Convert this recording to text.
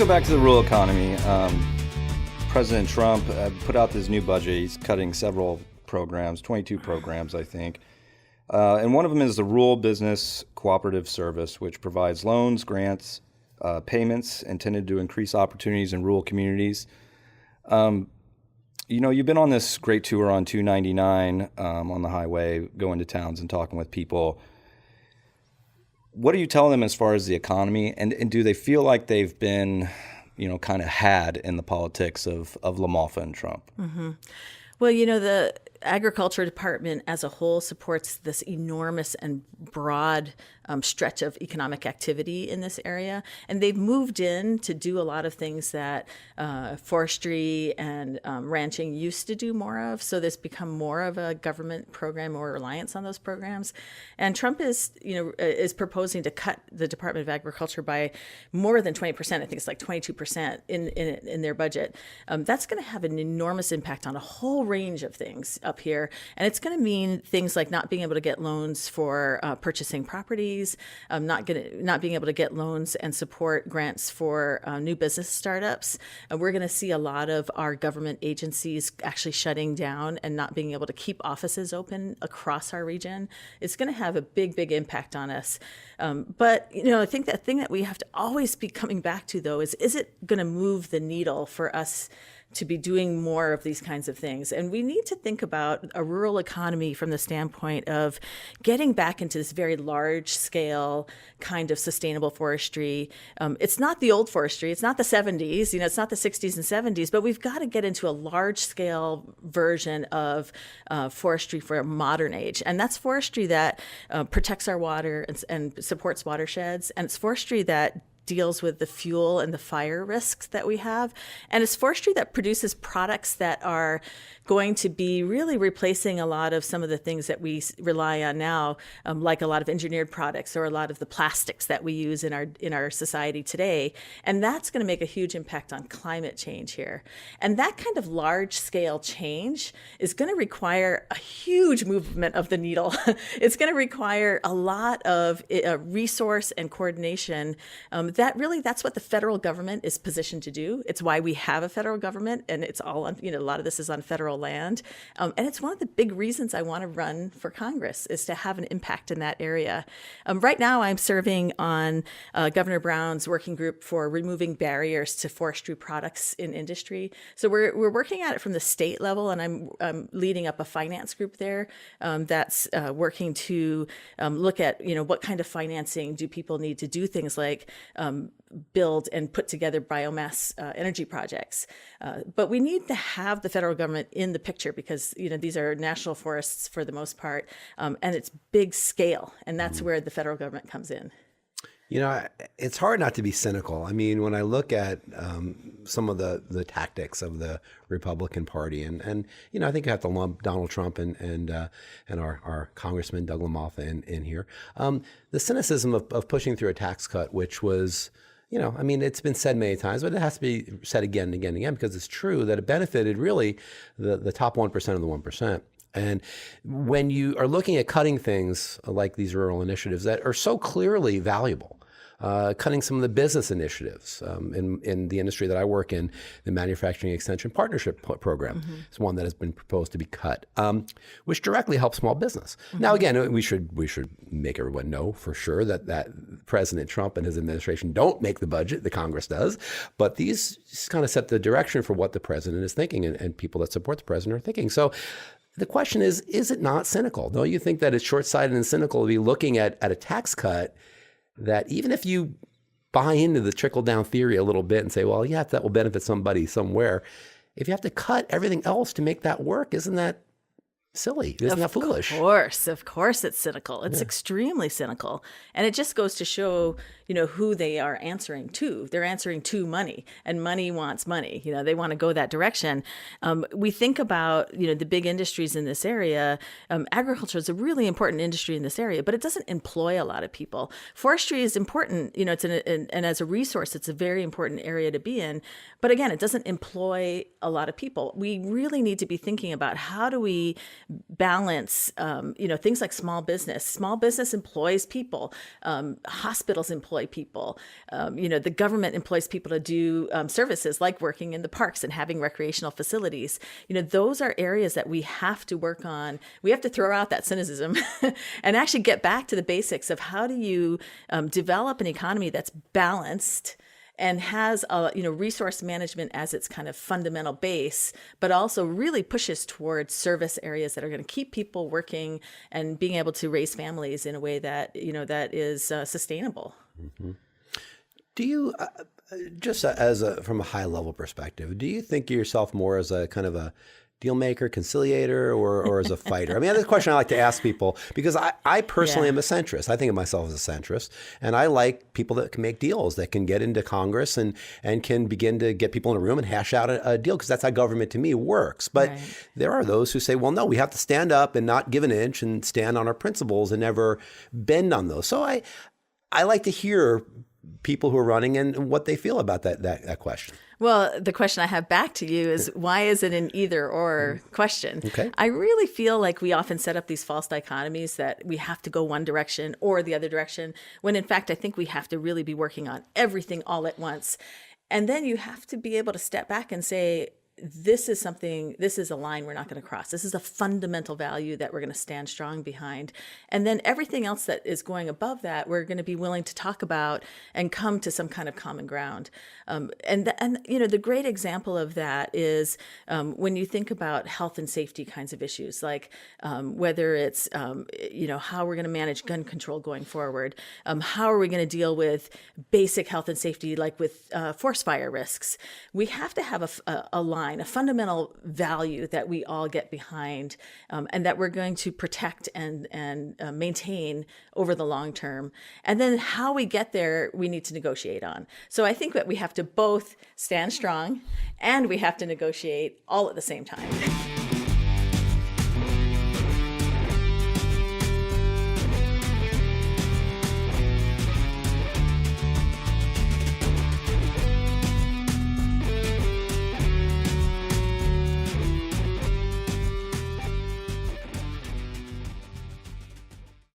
go back to the rural economy. President Trump put out this new budget. He's cutting several programs, 22 programs, I think. And one of them is the Rural Business Cooperative Service, which provides loans, grants, payments intended to increase opportunities in rural communities. You've been on this great tour on 299 on the highway, going to towns and talking with people. What are you telling them as far as the economy? And do they feel like they've been, kind of had in the politics of LaMalfa and Trump? Mm-hmm. Well, the Agriculture Department as a whole supports this enormous and broad stretch of economic activity in this area. And they've moved in to do a lot of things that forestry and ranching used to do more of. So there's become more of a government program or reliance on those programs. And Trump is proposing to cut the Department of Agriculture by more than 20%. I think it's like 22% in their budget. That's going to have an enormous impact on a whole range of things up here. And it's going to mean things like not being able to get loans for purchasing properties, not being able to get loans and support grants for new business startups. We're going to see a lot of our government agencies actually shutting down and not being able to keep offices open across our region. It's going to have a big, big impact on us. But I think that thing that we have to always be coming back to, though, is it going to move the needle for us to be doing more of these kinds of things? And we need to think about a rural economy from the standpoint of getting back into this very large scale kind of sustainable forestry. It's not the old forestry. It's not the 70s, it's not the 60s and 70s, but we've got to get into a large scale version of forestry for a modern age. And that's forestry that protects our water and supports watersheds. And it's forestry that deals with the fuel and the fire risks that we have. And it's forestry that produces products that are going to be really replacing a lot of some of the things that we rely on now, like a lot of engineered products or a lot of the plastics that we use in our society today. And that's going to make a huge impact on climate change here. And that kind of large scale change is going to require a huge movement of the needle. It's going to require a lot of resource and coordination. That's what the federal government is positioned to do. It's why we have a federal government, and it's all on, a lot of this is on federal land. And it's one of the big reasons I want to run for Congress, is to have an impact in that area. Right now, I'm serving on Governor Brown's working group for removing barriers to forestry products in industry. So we're working at it from the state level, and I'm leading up a finance group there that's working to look at, what kind of financing do people need to do things like build and put together biomass energy projects. But we need to have the federal government in the picture because, these are national forests for the most part, and it's big scale. And that's where the federal government comes in. It's hard not to be cynical. I mean, when I look at some of the tactics of the Republican Party, and I think I have to lump Donald Trump and our Congressman Doug LaMalfa in here. The cynicism of pushing through a tax cut, which was, it's been said many times, but it has to be said again and again and again, because it's true that it benefited really the top 1% of the 1%. And when you are looking at cutting things like these rural initiatives that are so clearly valuable, cutting some of the business initiatives in the industry that I work in, the Manufacturing Extension Partnership Program is one that has been proposed to be cut, which directly helps small business. Now, again, we should make everyone know for sure that President Trump and his administration don't make the budget, the Congress does, but these kind of set the direction for what the president is thinking and people that support the president are thinking. So the question is it not cynical? Don't you think that it's short-sighted and cynical to be looking at a tax cut that, even if you buy into the trickle-down theory a little bit and say, well, yeah, that will benefit somebody somewhere, if you have to cut everything else to make that work, isn't that silly? Isn't that foolish? Of course it's cynical. It's extremely cynical. And it just goes to show, who they are answering to. They're answering to money, and money wants money. They want to go that direction. We think about, the big industries in this area. Agriculture is a really important industry in this area, but it doesn't employ a lot of people. Forestry is important, it's and as a resource, it's a very important area to be in. But again, it doesn't employ a lot of people. We really need to be thinking about how do we balance, things like small business. Small business employs people. Hospitals employ employ people. The government employs people to do services like working in the parks and having recreational facilities. Those are areas that we have to work on. We have to throw out that cynicism and actually get back to the basics of how do you develop an economy that's balanced and has resource management as its kind of fundamental base, but also really pushes towards service areas that are going to keep people working and being able to raise families in a way that that is sustainable. Mm-hmm. Do you, from a high level perspective, do you think of yourself more as a kind of a deal maker, conciliator, or as a fighter? I mean, that's a question I like to ask people because I personally am a centrist. I think of myself as a centrist, and I like people that can make deals, that can get into Congress and can begin to get people in a room and hash out a deal, because that's how government to me works. But there are those who say, well, no, we have to stand up and not give an inch and stand on our principles and never bend on those. So I like to hear people who are running and what they feel about that question. Well, the question I have back to you is, why is it an either or question? Okay. I really feel like we often set up these false dichotomies that we have to go one direction or the other direction, when in fact, I think we have to really be working on everything all at once. And then you have to be able to step back and say, this is a line we're not going to cross. This is a fundamental value that we're going to stand strong behind. And then everything else that is going above that, we're going to be willing to talk about and come to some kind of common ground. And the great example of that is when you think about health and safety kinds of issues, like whether it's, how we're going to manage gun control going forward, how are we going to deal with basic health and safety, like with forest fire risks. We have to have a line, a fundamental value that we all get behind, and that we're going to protect and maintain over the long term. And then how we get there, we need to negotiate on. So I think that we have to both stand strong and we have to negotiate all at the same time.